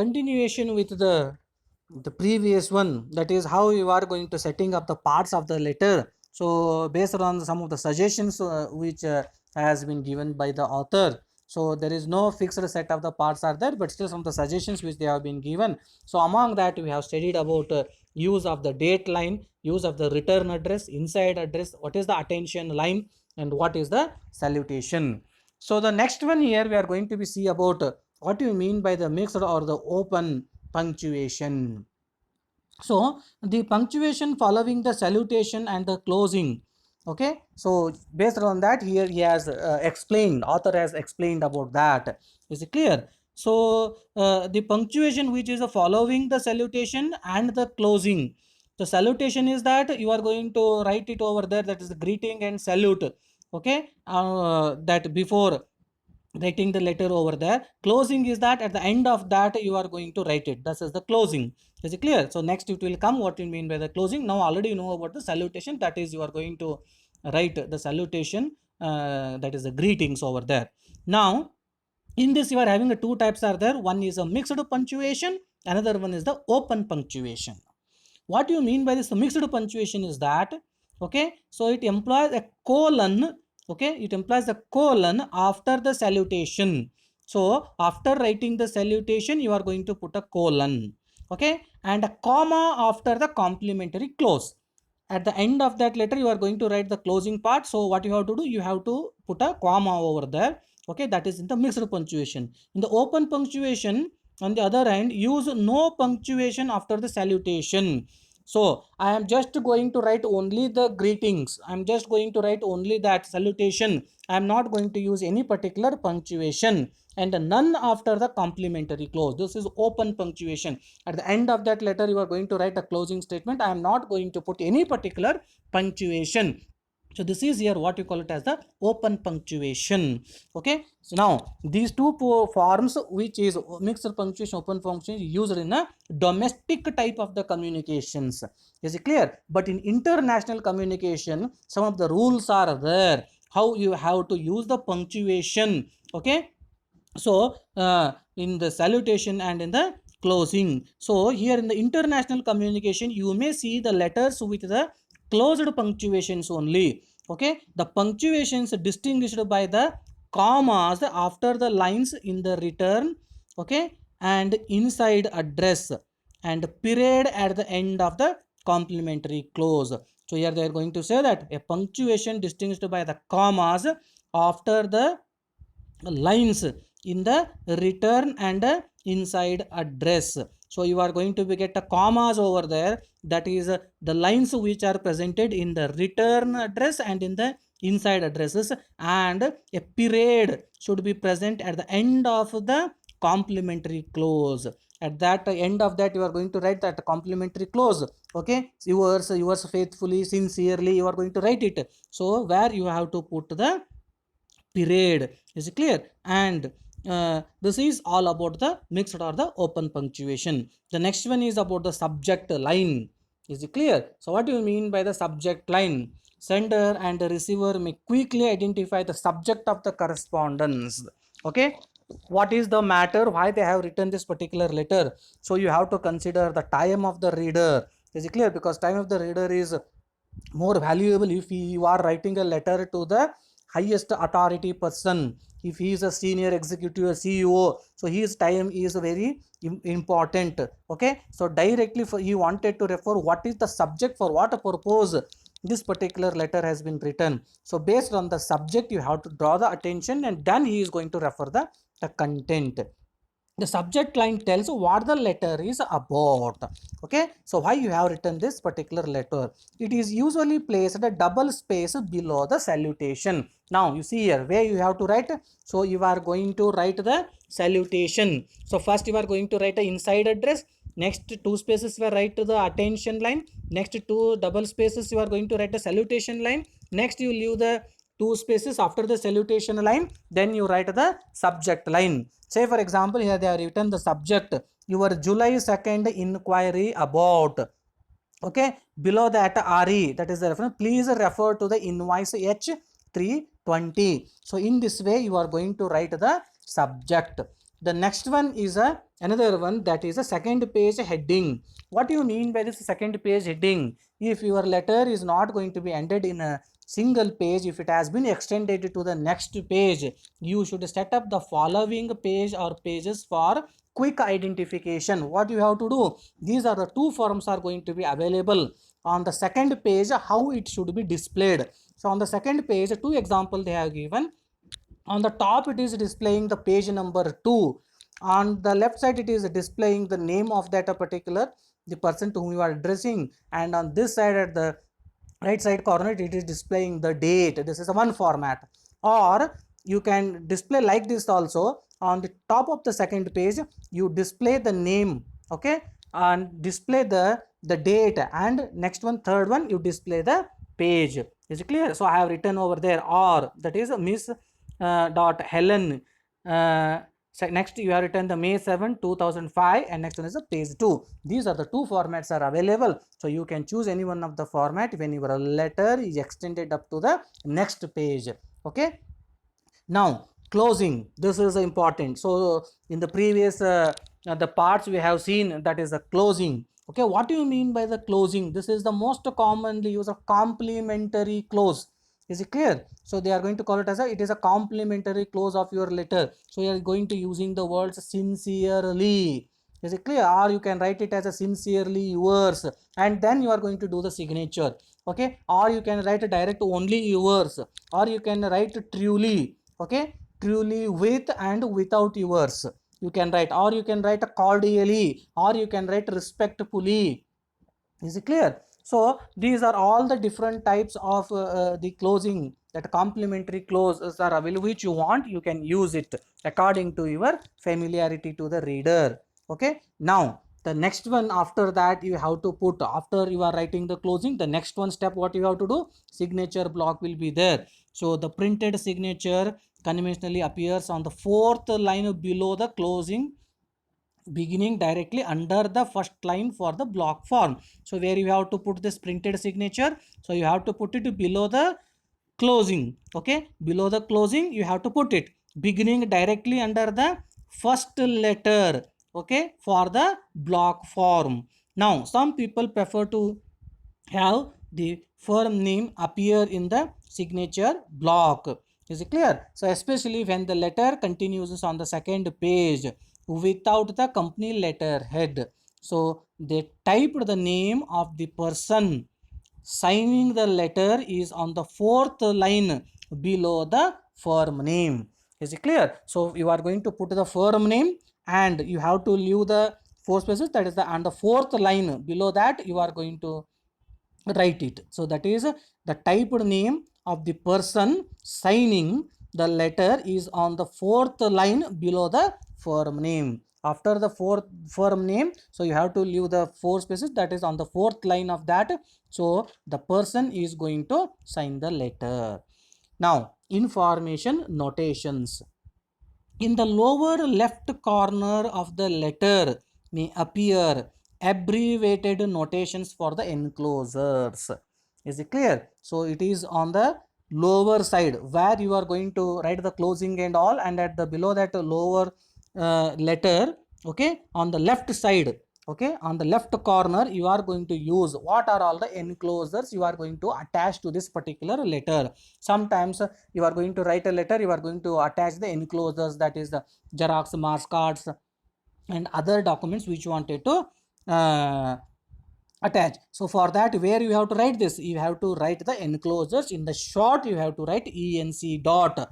continuation with the previous one, that is how you are going to setting up the parts of the letter. So based on some of the suggestions which has been given by the author, so there is no fixed set of the parts are there, but still some of the suggestions which they have been given. So among that we have studied about use of the date line, use of the return address, inside address, what is the attention line, and what is the salutation. So the next one here we are going to be see about what do you mean by the mixed or the open punctuation. So the punctuation following the salutation and the closing. Okay, so based on that here he has explained, author has explained about that. Is it clear? So the punctuation which is following the salutation and the closing. The salutation is that you are going to write it over there, that is the greeting and salute. Okay, that before writing the letter over there. Closing is that at the end of that you are going to write it. This is the closing. Is it clear? So next it will come what you mean by the closing. Now already you know about the salutation, that is you are going to write the salutation, that is the greetings over there. Now in this you are having two types are there. One is a mixed punctuation, another one is the open punctuation. What you mean by this mixed punctuation is that, okay, so it implies a colon. Okay, it implies a colon after the salutation. So after writing the salutation you are going to put a colon. Okay, and a comma after the complementary clause. At the end of that letter you are going to write the closing part. So what you have to do, you have to put a comma over there. Okay, that is in the mixed punctuation. In the open punctuation, on the other hand, use no punctuation after the salutation. So I am just going to write only the greetings, I am just going to write only that salutation, I am not going to use any particular punctuation, and none after the complementary clause. This is open punctuation. At the end of that letter you are going to write a closing statement. I am not going to put any particular punctuation. So this is here what you call it as the open punctuation. Okay, so now these two forms, which is mixed punctuation, open punctuation, is used in a domestic type of the communications. Is it clear? But in international communication some of the rules are there, how you have to use the punctuation. Okay, so in the salutation and in the closing. So here in the international communication you may see the letters with the closed punctuations only. Okay, the punctuations distinguished by the commas after the lines in the return, okay, and inside address, and period at the end of the complementary clause. So here they are going to say that a punctuation distinguished by the commas after the lines in the return and inside address. So you are going to be get a commas over there, that is the lines which are presented in the return address and in the inside addresses, and a period should be present at the end of the complementary clause. At that end of that you are going to write that complementary clause. Okay, yours faithfully, sincerely, you are going to write it. So where you have to put the period. Is it clear? And this is all about the mixed or the open punctuation. The next one is about the subject line. Is it clear? So what do you mean by the subject line? Sender and the receiver may quickly identify the subject of the correspondence. Okay, what is the matter, why they have written this particular letter. So you have to consider the time of the reader. Is it clear? Because time of the reader is more valuable if you are writing a letter to the highest authority person. If he is a senior executive or CEO, so his time is very important. Okay, so directly for he wanted to refer what is the subject, for what purpose this particular letter has been written. So based on the subject you have to draw the attention, and then he is going to refer the content. The subject line tells what the letter is about. Okay, so why you have written this particular letter. It is usually placed a double space below the salutation. Now you see here where you have to write. So you are going to write the salutation. So first you are going to write the inside address, next two spaces you are write to the attention line, next two double spaces you are going to write the salutation line, next you leave the two spaces after the salutation line, then you write the subject line. Say for example here they have written the subject, your July 2nd inquiry about. Okay, below that RE, that is the reference, please refer to the invoice H320. So in this way you are going to write the subject. The next one is another one, that is a second page heading. What do you mean by this second page heading? If your letter is not going to be ended in a single page, if it has been extended to the next page, you should set up the following page or pages for quick identification. What you have to do? These are the two forms are going to be available on the second page, how it should be displayed. So on the second page, two examples they have given. On the top it is displaying the page number 2. On the left side it is displaying the name of that particular the person to whom you are addressing, and on this side at the right side corner it is displaying the date. This is a one format. Or you can display like this also. On the top of the second page you display the name, okay, and display the date, and next one, third one, you display the page. Is it clear? So I have written over there, or that is Miss dot Helen. Next you have written the May 7 2005, and next one is the page 2. These are the two formats are available, so you can choose any one of the format when your letter is extended up to the next page. Okay, now closing, this is important. So in the previous the parts we have seen, that is the closing. Okay, what do you mean by the closing? This is the most commonly used of complementary close. Is it clear? So they are going to call it as it is a complementary close of your letter. So you are going to using the words sincerely. Is it clear? Or you can write it as a sincerely yours, and then you are going to do the signature. Okay, or you can write direct only yours, or you can write truly. Okay, truly with and without yours you can write, or you can write cordially, or you can write respectfully. Is it clear? So these are all the different types of the closing, that complementary clauses are available, which you want you can use it according to your familiarity to the reader. Okay, now the next one, after that you have to put, after you are writing the closing, the next one step what you have to do, signature block will be there. So the printed signature conventionally appears on the fourth line below the closing, beginning directly under the first line for the block form. So where you have to put this printed signature, so you have to put it below the closing. Okay, below the closing you have to put it, beginning directly under the first letter, okay, for the block form. Now some people prefer to have the firm name appear in the signature block. Is it clear? So especially when the letter continues on the second page without the company letterhead. So they typed the name of the person signing the letter is on the fourth line below the firm name. Is it clear? So you are going to put the firm name, and you have to leave the four spaces, that is the on the fourth line below that you are going to write it. So that is the typed name of the person signing the letter is on the fourth line below the firm name. After the fourth firm name, so you have to leave the four spaces, that is on the fourth line of that. So the person is going to sign the letter. Now information notations. In the lower left corner of the letter may appear abbreviated notations for the enclosures. Is it clear? So it is on the lower side where you are going to write the closing and all, and at the below that lower letter, okay, on the left side, okay, on the left corner you are going to use what are all the enclosures you are going to attach to this particular letter. Sometimes you are going to write a letter, you are going to attach the enclosures, that is the xerox marks cards and other documents which you wanted to uh, attach. So for that, where you have to write this, you have to write the enclosures. In the short you have to write enc dot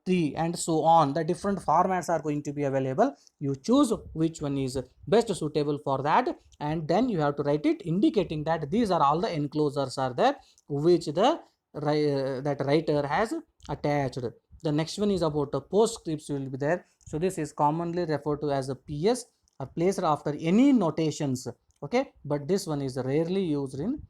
3 and so on. The different formats are going to be available. You choose which one is best suitable for that, and then you have to write it indicating that these are all the enclosures are there which the that writer has attached. The next one is about the postscripts will be there. So this is commonly referred to as a PS, are placed after any notations. Okay, but this one is rarely used in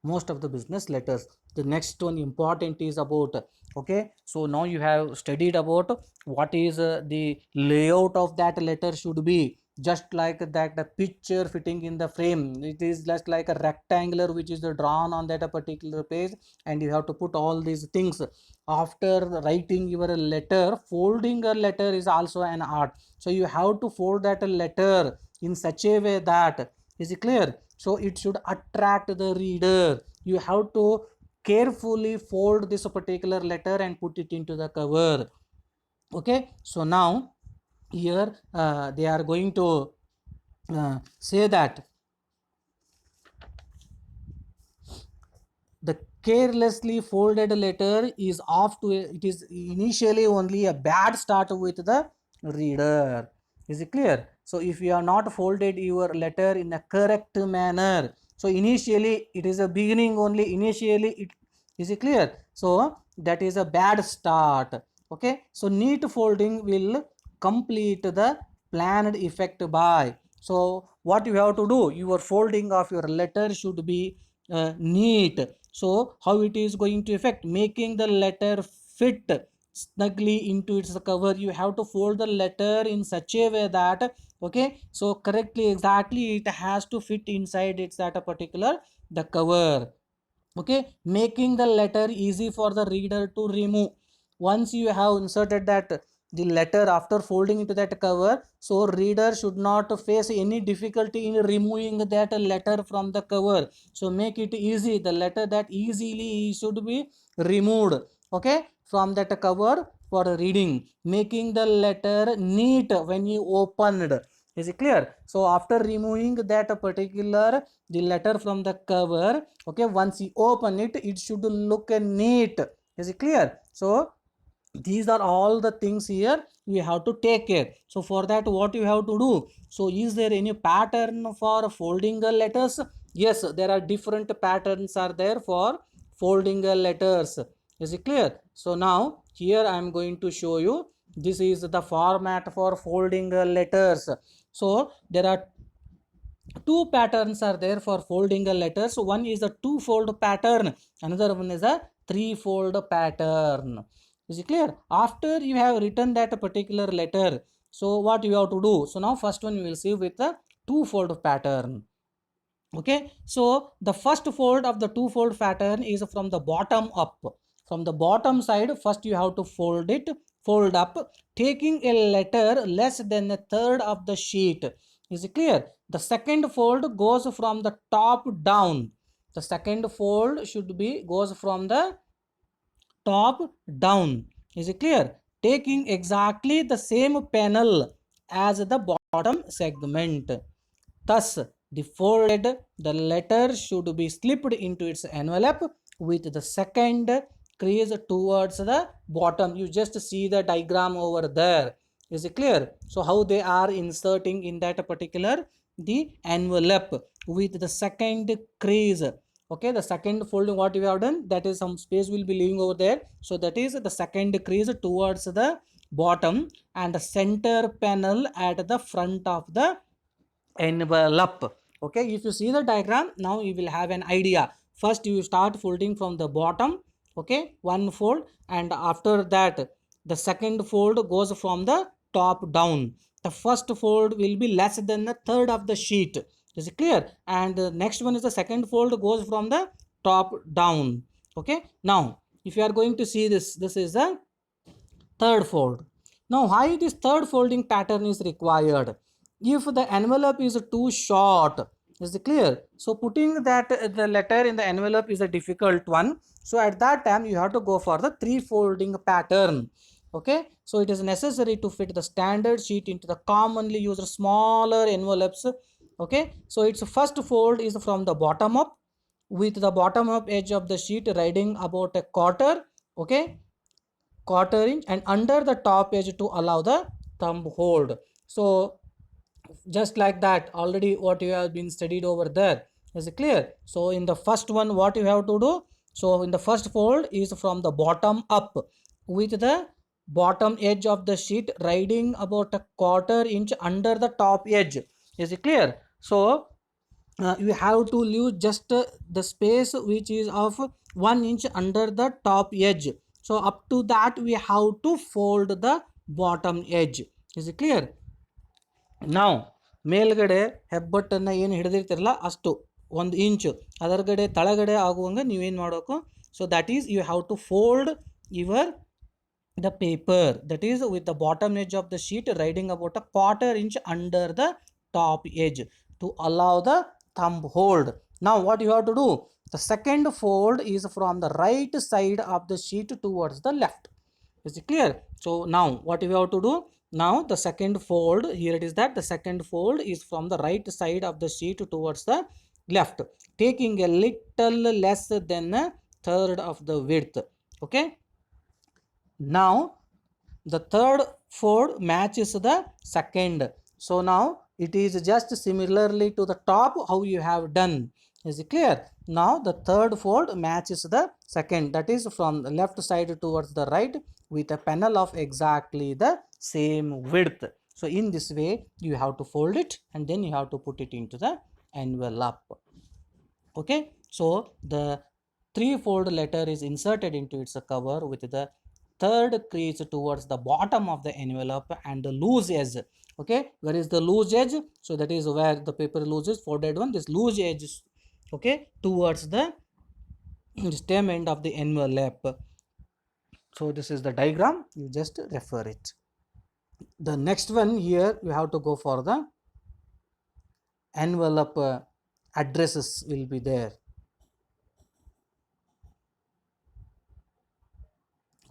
most of the business letters. The next one important is about, okay, so now you have studied about what is the layout of that letter should be. just like that the picture fitting in the frame. It is just like a rectangular which is drawn on that a particular page, and you have to put all these things. After writing your letter, folding a letter is also an art. So you have to fold that letter in such a way that, is it clear? So it should attract the reader. You have to carefully fold this particular letter and put it into the cover. Okay, so now here they are going to say that the carelessly folded letter is off to it is initially only a bad start with the reader. Is it clear? So if you are not folded your letter in a correct manner, so initially it is a beginning only, initially it, is it clear? So that is a bad start. Okay, so neat folding will complete the planned effect by. So what you have to do, your folding of your letter should be neat. So how it is going to affect? Making the letter fit snugly into its cover. You have to fold the letter in such a way that, okay, so correctly, exactly it has to fit inside its that a particular the cover. Okay, making the letter easy for the reader to remove. Once you have inserted that the letter after folding into that cover, so reader should not face any difficulty in removing that letter from the cover. So make it easy, the letter that easily should be removed, okay, from that cover for reading. Making the letter neat when you opened. Is it clear? So after removing that particular the letter from the cover, okay, once you open it, it should look neat. Is it clear? So these are all the things here you have to take care. So for that what you have to do? So is there any pattern for folding the letters? Yes, there are different patterns are there for folding the letters. Is it clear? So now here I am going to show you, this is the format for folding letters. So there are two patterns are there for folding a letter. So one is a two-fold pattern, another one is a three-fold pattern. Is it clear? After you have written that particular letter, so what you have to do? So now first one you will see with the two-fold pattern. Okay, so the first fold of the two-fold pattern is from the bottom up. From the bottom side, first you have to fold it, fold up, taking a letter less than a third of the sheet. Is it clear? The second fold goes from the top down. The second fold should be goes from the top down. Is it clear? Taking exactly the same panel as the bottom segment. Thus, the letter should be slipped into its envelope with the second crease towards the bottom. You just see the diagram over there. Is it clear? So how they are inserting in that particular the envelope with the second crease. Okay, the second folding what we have done, that is some space will be leaving over there. So that is the second crease towards the bottom and the center panel at the front of the envelope. Okay, if you see the diagram now you will have an idea. First you start folding from the bottom, okay, one fold, and after that the second fold goes from the top down. The first fold will be less than the third of the sheet. Is it clear? And the next one is the second fold goes from the top down. Okay, now if you are going to see this, this is the third fold. Now why this third folding pattern is required? If the envelope is too short, is it clear? So putting that the letter in the envelope is a difficult one. So at that time you have to go for the three folding pattern. Okay, so it is necessary to fit the standard sheet into the commonly used smaller envelopes. Okay, so its first fold is from the bottom up with the bottom up edge of the sheet riding about a quarter. Okay, quarter inch, and under the top edge to allow the thumb hold. So just like that already what you have been studied over there. Is it clear? So in the first one what you have to do, so in the first fold is from the bottom up with the bottom edge of the sheet riding about a quarter inch under the top edge. Is it clear? So you have to leave just the space which is of 1 inch under the top edge. So up to that we have to fold the bottom edge. Is it clear? Now ಮೇಲ್ಗಡೆ ಹೆಬ್ಬಟ್ಟನ್ನು ಏನು ಹಿಡಿದಿರ್ತಿರಲ್ಲ ಅಷ್ಟು 1 ಇಂಚು ಅದರಗಡೆ ತಳಗಡೆ ಆಗುವಂಗೆ ನೀವೇನು ಮಾಡಬೇಕು. So that is you have to fold your the paper, that is with the bottom edge of the sheet riding about a 1/4 inch under the top edge to allow the thumb hold. Now what you have to do, the second fold is from the right side of the sheet towards the left. Is it clear? So now what you have to do, now the second fold, here it is that the second fold is from the right side of the sheet towards the left, taking a little less than a third of the width. Okay, now the third fold matches the second. So now it is just similarly to the top how you have done. Is it clear? Now the third fold matches the second, that is from the left side towards the right with a panel of exactly the same width. So in this way you have to fold it and then you have to put it into the envelope. Okay, so the 3-fold letter is inserted into its cover with the third crease towards the bottom of the envelope and the loose edge. Okay, where is the loose edge? So that is where the paper loses, folded one, this loose edge is, okay, towards the stem end of the envelope. So this is the diagram, you just refer it. The next one here you have to go for the envelope addresses will be there.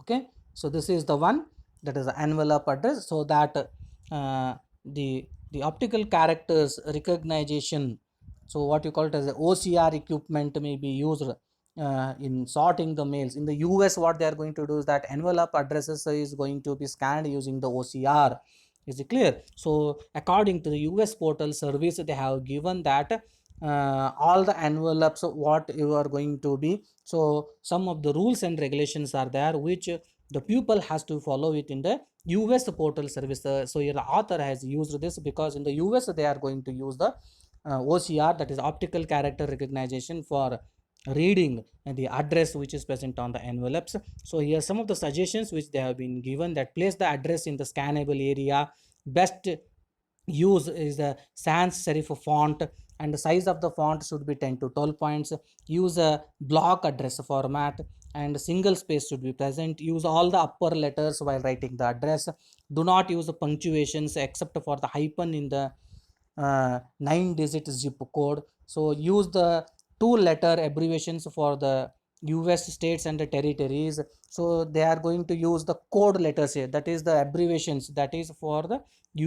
Okay, so this is the one, that is the envelope address, so that the optical characters recognition, so what you call it as the OCR equipment may be used in sorting the mails. In the US what they are going to do is that envelope addresses is going to be scanned using the OCR. Is it clear? So according to the US portal service, they have given that all the envelopes what you are going to be, so some of the rules and regulations are there which the pupil has to follow it in the US portal service. So your author has used this because in the US they are going to use the OCR, that is optical character recognition, for reading the address which is present on the envelopes. So here some of the suggestions which they have been given, that place the address in the scannable area. Best use is the sans serif font and the size of the font should be 10 to 12 points. Use a block address format and single space should be present. Use all the upper letters while writing the address. Do not use the punctuations except for the hyphen in the 9-digit zip code. So use the 2-letter abbreviations for the US states and the territories. So they are going to use the code letters here, that is the abbreviations, that is for the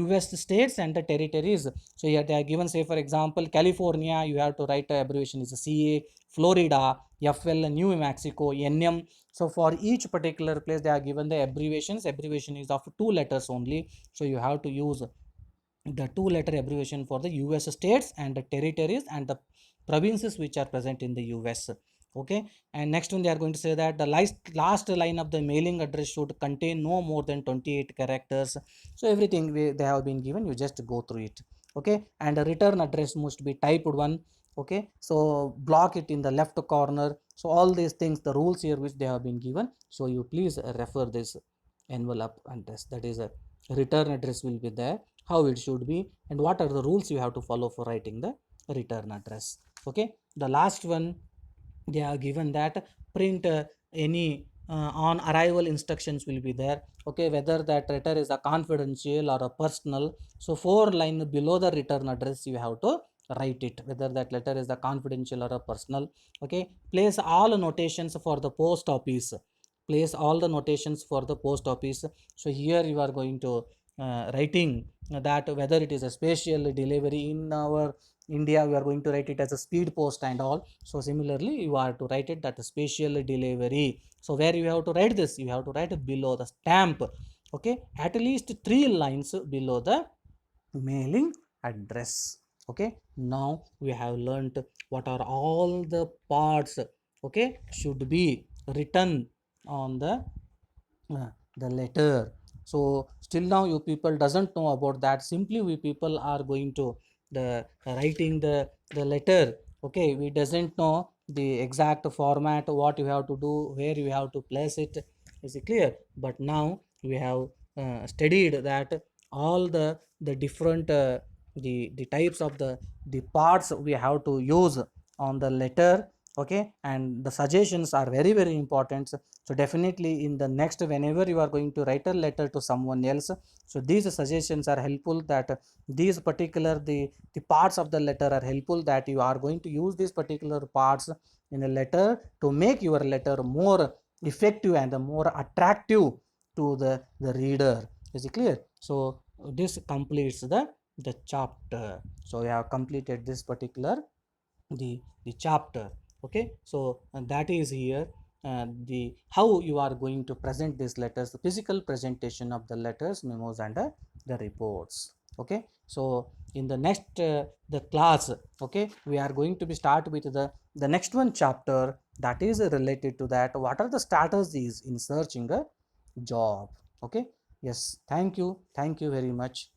US states and the territories. So here they are given, say for example California, you have to write the abbreviation is CA, Florida, FL, New Mexico, NM. So for each particular place they are given the abbreviations. Abbreviation is of 2 letters only, so you have to use the 2-letter abbreviation for the US states and the territories and the provinces which are present in the US. Okay, and next one they are going to say that the last line of the mailing address should contain no more than 28 characters. So everything they have been given, you just go through it. Okay, and the return address must be typed one. Okay, so block it in the left corner. So all these things, the rules here which they have been given, so you please refer this envelope address, that is a return address will be there, how it should be, and what are the rules you have to follow for writing the return address. Okay, the last one they are given that print any on arrival instructions will be there. Okay, whether that letter is a confidential or a personal, so 4 line below the return address you have to write it, whether that letter is a confidential or a personal. Okay, place all notations for the post office, place all the notations for the post office. So here you are going to writing that whether it is a special delivery. In our India we are going to write it as a speed post and all. So similarly you are to write it that a special delivery. So where you have to write this, you have to write it below the stamp. Okay, at least 3 lines below the mailing address. Okay, now we have learnt what are all the parts, okay, should be written on the letter. So still now you people doesn't know about that. Simply we people are going to the writing the letter. Okay, we doesn't know the exact format, what you have to do, where you have to place it. Is it clear? But now we have studied that all the different the types of the parts we have to use on the letter. Okay, and the suggestions are very very important. So definitely in the next, whenever you are going to write a letter to someone else, so these suggestions are helpful, that these particular the parts of the letter are helpful, that you are going to use these particular parts in a letter to make your letter more effective and more attractive to the reader. Is it clear? So this completes the chapter. So we have completed this particular the chapter. Okay, so that is here the how you are going to present these letters, the physical presentation of the letters, memos, and the reports. Okay, so in the next the class, okay, we are going to be start with the next one chapter, that is related to that, what are the strategies in searching a job. Okay, yes, thank you very much.